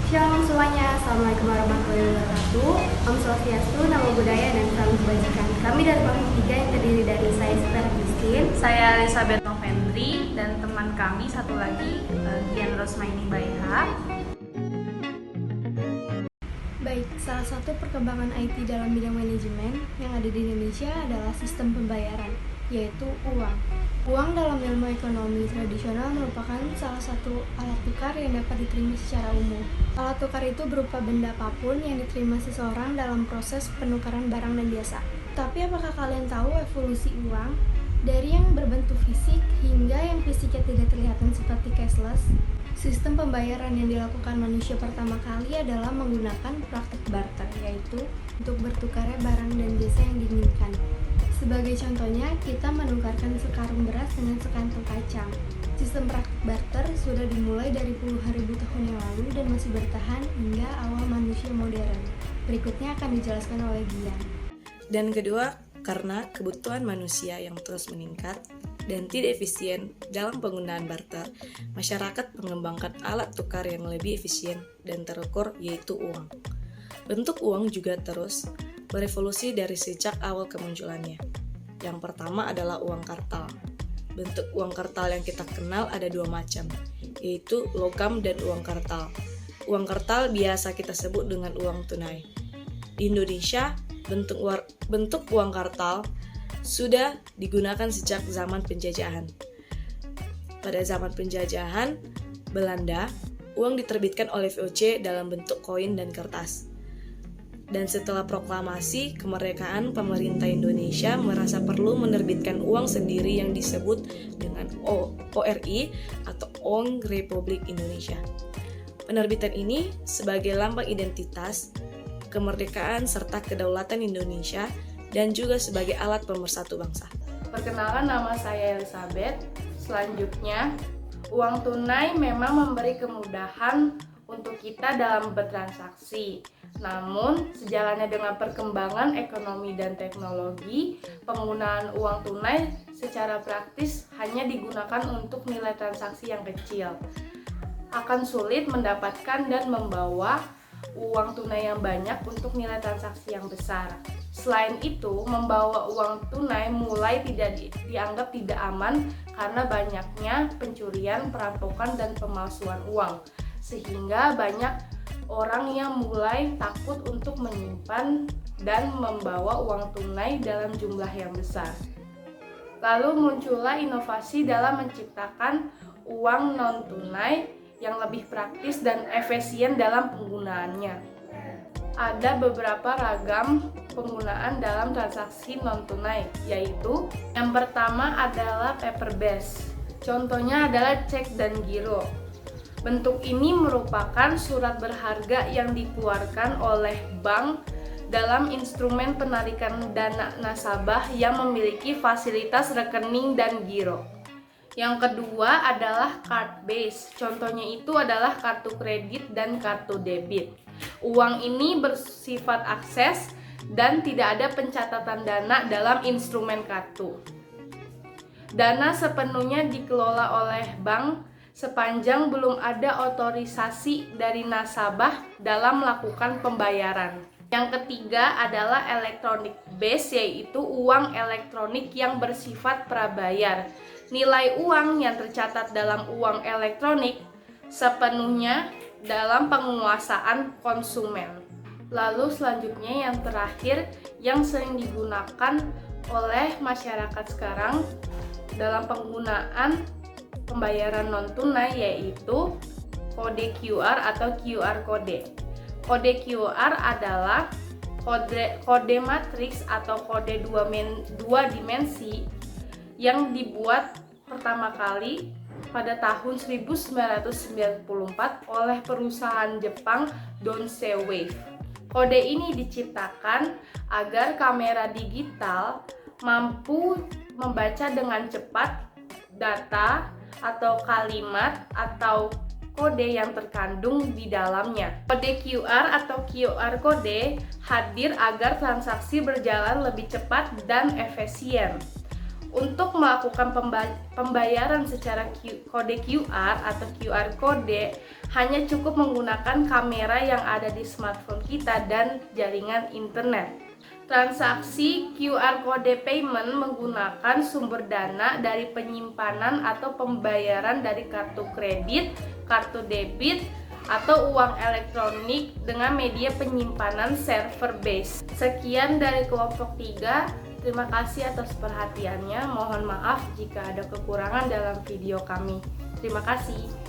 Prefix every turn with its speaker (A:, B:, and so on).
A: Shalom semuanya, Assalamualaikum warahmatullahi wabarakatuh. Om Swastiastu, Namo Buddhaya, dan Salam Kebajikan. Kami dari Fakultas 3 yang terdiri dari saya Sita Christine,
B: Saya Elizabeth Novendri, dan teman kami satu lagi, Gian Rosmaini Baiha.
A: Baik, salah satu perkembangan IT dalam bidang manajemen yang ada di Indonesia adalah sistem pembayaran, yaitu uang. Uang dalam ilmu ekonomi tradisional merupakan salah satu alat tukar yang dapat diterima secara umum. Alat tukar itu berupa benda apapun yang diterima seseorang dalam proses penukaran barang dan jasa. Tapi apakah kalian tahu evolusi uang? Dari yang berbentuk fisik hingga yang fisiknya tidak terlihat seperti cashless, sistem pembayaran yang dilakukan manusia pertama kali adalah menggunakan praktik barter, yaitu untuk bertukarnya barang dan jasa yang diinginkan. Sebagai contohnya, kita menukarkan sekarung beras dengan sekantong kacang. Sistem praktik barter sudah dimulai dari puluhan ribu tahun yang lalu dan masih bertahan hingga awal manusia modern. Berikutnya akan dijelaskan oleh Gian.
C: Dan kedua, karena kebutuhan manusia yang terus meningkat dan tidak efisien dalam penggunaan barter, masyarakat mengembangkan alat tukar yang lebih efisien dan terukur, yaitu uang. Bentuk uang juga terus berevolusi dari sejak awal kemunculannya. Yang pertama adalah uang kartal. Bentuk uang kartal yang kita kenal ada dua macam, yaitu logam dan uang kartal. Uang kartal biasa kita sebut dengan uang tunai. Di Indonesia, bentuk uang kartal sudah digunakan sejak zaman penjajahan. Pada zaman penjajahan Belanda, uang diterbitkan oleh VOC dalam bentuk koin dan kertas. Dan setelah proklamasi kemerdekaan, pemerintah Indonesia merasa perlu menerbitkan uang sendiri yang disebut dengan ORI atau Uang Republik Indonesia. Penerbitan ini sebagai lambang identitas, kemerdekaan serta kedaulatan Indonesia dan juga sebagai alat pemersatu bangsa.
B: Perkenalkan, nama saya Elizabeth. Selanjutnya, uang tunai memang memberi kemudahan untuk kita dalam bertransaksi. Namun, sejalannya dengan perkembangan ekonomi dan teknologi, penggunaan uang tunai secara praktis hanya digunakan untuk nilai transaksi yang kecil. Akan sulit mendapatkan dan membawa uang tunai yang banyak untuk nilai transaksi yang besar. Selain itu, membawa uang tunai mulai dianggap tidak aman karena banyaknya pencurian, perampokan, dan pemalsuan uang. Sehingga banyak orang yang mulai takut untuk menyimpan dan membawa uang tunai dalam jumlah yang besar. Lalu muncullah inovasi dalam menciptakan uang non-tunai yang lebih praktis dan efisien dalam penggunaannya. Ada beberapa ragam penggunaan dalam transaksi non-tunai, yaitu yang pertama adalah paper based. Contohnya adalah cek dan giro. Bentuk ini merupakan surat berharga yang dikeluarkan oleh bank dalam instrumen penarikan dana nasabah yang memiliki fasilitas rekening dan giro. Yang kedua adalah card based. Contohnya itu adalah kartu kredit dan kartu debit. Uang ini bersifat akses dan tidak ada pencatatan dana dalam instrumen kartu. Dana sepenuhnya dikelola oleh bank sepanjang belum ada otorisasi dari nasabah dalam melakukan pembayaran. Yang ketiga adalah electronic base, yaitu uang elektronik yang bersifat prabayar. Nilai uang yang tercatat dalam uang elektronik sepenuhnya dalam penguasaan konsumen. Lalu selanjutnya yang terakhir yang sering digunakan oleh masyarakat sekarang dalam penggunaan pembayaran non-tunai yaitu kode QR atau QR kode. Kode QR adalah kode matriks atau kode dua dimensi yang dibuat pertama kali pada tahun 1994 oleh perusahaan Jepang Donsei Wave. Kode ini diciptakan agar kamera digital mampu membaca dengan cepat data atau kalimat atau kode yang terkandung di dalamnya. Kode QR atau QR kode hadir agar transaksi berjalan lebih cepat dan efisien. Untuk melakukan pembayaran secara kode QR atau QR kode, hanya cukup menggunakan kamera yang ada di smartphone kita dan jaringan internet. Transaksi QR kode payment menggunakan sumber dana dari penyimpanan atau pembayaran dari kartu kredit, kartu debit, atau uang elektronik dengan media penyimpanan server base. Sekian dari kelompok 3. Terima kasih atas perhatiannya. Mohon maaf jika ada kekurangan dalam video kami. Terima kasih.